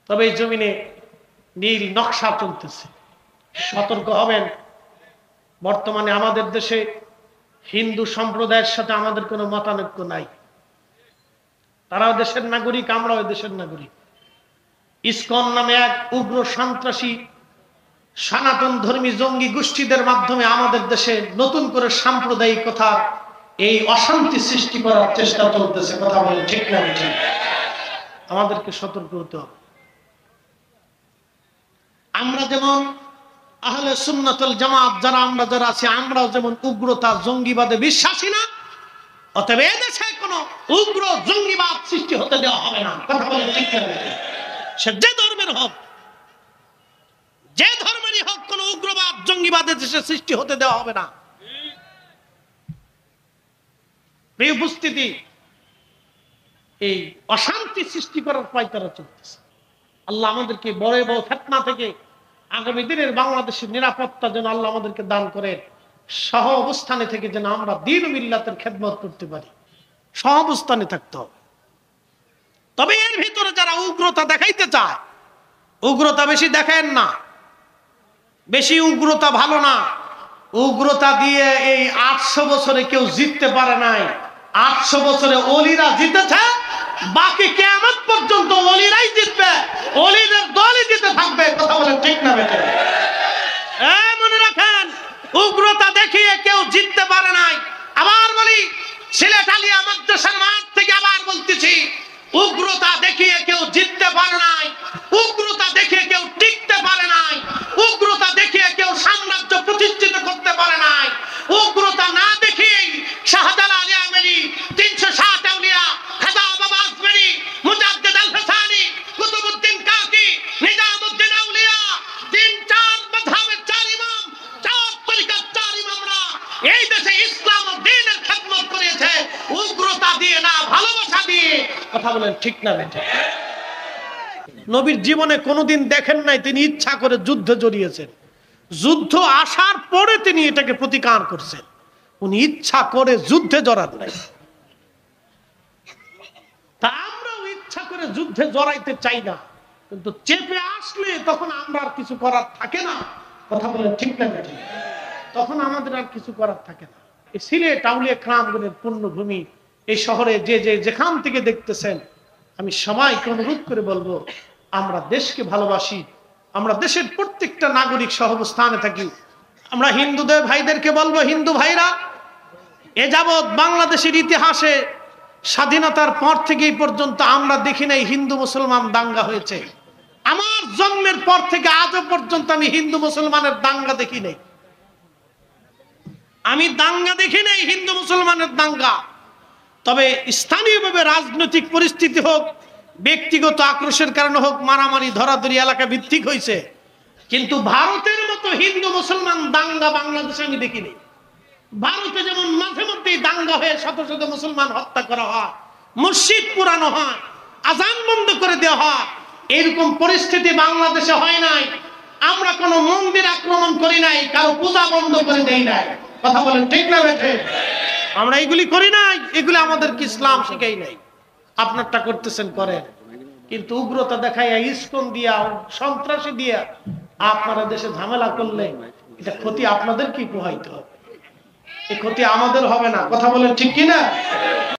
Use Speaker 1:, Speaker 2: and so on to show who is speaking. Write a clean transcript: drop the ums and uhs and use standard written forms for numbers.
Speaker 1: তবে এই জমিনে নীল নকশা চলতেছে। সতর্ক হবেন, বর্তমানে আমাদের দেশে হিন্দু সম্প্রদায়ের সাথে আমাদের কোনো মতানৈক্য নাই। তারাও দেশের নাগরিক, আমরাও দেশের নাগরিক। ইসকন নামে এক উগ্র সন্ত্রাসী সনাতন ধর্মী জঙ্গি গোষ্ঠীদের মাধ্যমে আমাদের দেশে নতুন করে সাম্প্রদায়িকতার এই অশান্তি সৃষ্টি করার চেষ্টা চলতেছে। কথা বলে ঠিক না ঠিক? আমাদেরকে সতর্ক হতে হবে। আমরা যেমন আহলে সুন্নাতুল জামাত যারা আছি, আমরাও যেমন উগ্রতা জঙ্গিবাদে বিশ্বাসী না, অতএব এদেশে কোনো উগ্র জঙ্গিবাদ সৃষ্টি হতে দেওয়া হবে না। কথা বলে ঠিক না? সে যে ধর্মের হোক, যে ধর্মেরই হোক, কোন উগ্রবাদ জঙ্গিবাদের দেশে সৃষ্টি হতে দেওয়া হবে না। এই উপস্থিতি, এই অশান্তি সৃষ্টি করার পায়তারা চলতেছে। আল্লাহ আমাদেরকে বড় বড় ফিতনা থেকে আগামী দিনের বাংলাদেশের নিরাপত্তা যেন আল্লাহ আমাদেরকে দান করেন। সহ অবস্থানে থেকে যেন আমরা দ্বীন ও মিল্লাতের খেদমত করতে পারি, সহ অবস্থানে থাকতে হবে। তবে এর ভিতরে যারা উগ্রতা দেখাইতে চায়, উগ্রতা বেশি দেখেন না, বেশি উগ্রতা ভালো না। উগ্রতা দিয়ে এই 800 বছরে কেউ জিততে পারে নাই। 800 বছরে ওলিরা জিতেছে, বাকি কিয়ামত পর্যন্ত ওলিরাই জিতবে, ওলিদের দলই জিতে থাকবে। কথা বলেন ঠিক না বেঠিক? মনে রাখেন, উগ্রতা দেখিয়ে কেউ জিততে পারে নাই। আবার বলি, সিলেট আলিয়া মাদ্রাসার মাঠ থেকে আবার বলতেছি, উগ্রতা দেখিয়ে কেউ জিততে পারে নাই, উগ্রতা দেখিয়ে কেউ টিকতে পারে নাই, উগ্রতা দেখিয়ে কেউ সাম্রাজ্য প্রতিষ্ঠিত করতে পারে নাই। উগ্রতা না দেখিয়েই শাহজালাল আলী আমেরি, 360 আউলিয়া, খাজা বাবা আজমেরি, মুজাদ্দিদ আল হাসানি, কুতুবউদ্দিন কাকি, নিজামউদ্দিন আউলিয়া, 3-4 মাযহাবের 4 ইমাম, 4 তরিকার 4 ইমামরা এই দেশে ইসলাম ও দ্বীনের খেদমত করেছে, উগ্রতা দিয়ে না, ভালোবাসা দিয়ে। কথা বলেন ঠিক না বেঠিক? নবীর জীবনে কোনোদিন দেখেন নাই তিনি ইচ্ছা করে যুদ্ধে জড়িয়েছেন। যুদ্ধ আসার পরে তিনি এটাকে প্রতিকার করছেন। উনি ইচ্ছা করে যুদ্ধে জড়ান নাই। তা আমরাও ইচ্ছা করে যুদ্ধে জড়াইতে চাই না, কিন্তু চেপে আসলে তখন আমরা আর কিছু করার থাকে না। কথা বলেন ঠিক না বেঠিক? তখন আমাদের আর কিছু করার থাকে না। এই সিলেট আউলিয়া কেরামগণের পুণ্যভূমি, এই শহরে যেখান থেকে দেখতেছেন, আমি সবাইকে অনুরোধ করে বলবো, আমরা দেশকে ভালোবাসি, আমরা দেশের প্রত্যেকটা নাগরিক সহাবস্থানে থাকি। আমরা হিন্দুদের ভাইদেরকে বলবো, হিন্দু ভাইরা, এ যাবৎ বাংলাদেশের ইতিহাসে স্বাধীনতার পর থেকে এই পর্যন্ত আমরা দেখি নাই হিন্দু মুসলমান দাঙ্গা হয়েছে। আমার জন্মের পর থেকে আজও পর্যন্ত আমি হিন্দু মুসলমানের দাঙ্গা দেখি নাই। আমি দাঙ্গা দেখি নাই, হিন্দু মুসলমানের দাঙ্গা। তবে স্থানীয়ভাবে রাজনৈতিক পরিস্থিতি হোক, ব্যক্তিগত আক্রোশের কারণে হোক, মারামারি ধরাধরি এলাকা ভিত্তিক হয়েছে, কিন্তু ভারতের মতো হিন্দু মুসলমান দাঙ্গা বাংলাদেশে আমি দেখিনি। ভারতে যেমন মাঝে মধ্যেই দাঙ্গা হয়ে শত শত মুসলমান হত্যা করা হয়, মসজিদ পুরানো হয়, আজান বন্ধ করে দেওয়া হয়, এরকম পরিস্থিতি বাংলাদেশে হয় নাই। আমরা কোনো মন্দির আক্রমণ করি নাই, কারো পূজা বন্ধ করে দেই নাই। কথা বলেন ঠিক না বেঠিক? আমরা এগুলি করি নাই, এগুলি আমাদেরকে ইসলাম শিখাই নাই। আপনারটা করতেছেন করেন, কিন্তু উগ্রতা দেখাইয়া, ইসকন দিয়া, সন্ত্রাসী দিয়া আপনারা দেশে ঝামেলা করলে এটা ক্ষতি আপনাদের কি পোহাইতে হবে, এই ক্ষতি আমাদের হবে না। কথা বলেন ঠিক কিনা?